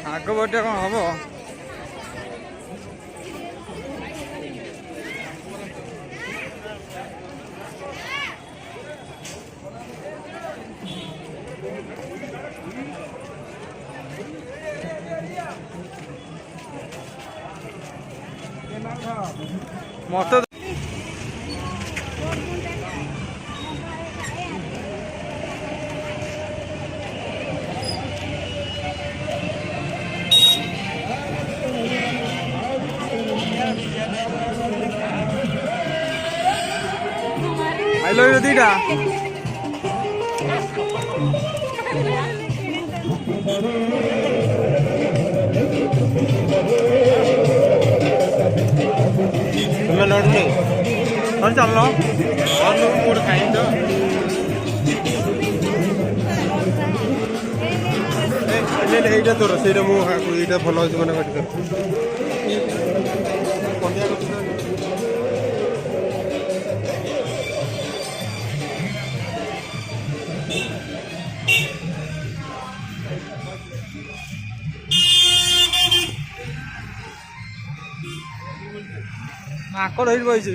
आग बटे कौन हम मत आइल दीटा चल मोट खाई तो এইটা তোর সেইটা মু এইটা ভালো হচ্ছে মানে ମାଙ୍କଡ଼ ହେଇଠି ବଇଛି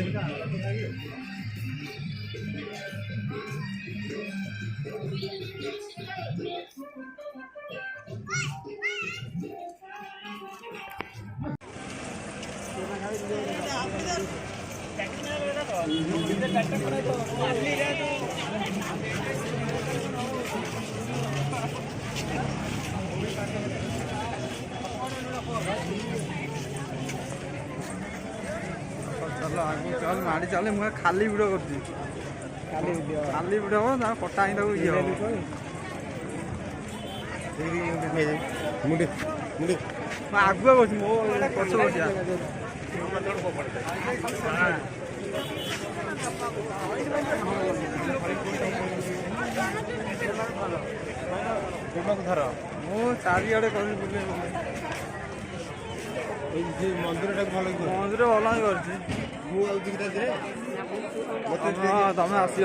चल आगे चल माड़ी चल मुझे खाली वीडियो कर खाली वीडियो हो ना कटा ही ये मुझे मुझे आगुआ कर मो पछ बसिया धर मो चारिड़े कर मंदिर भल मंदिर भल हाँ तमें आस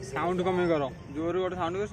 साउंड कमी कर जोर गोटे साउंड कर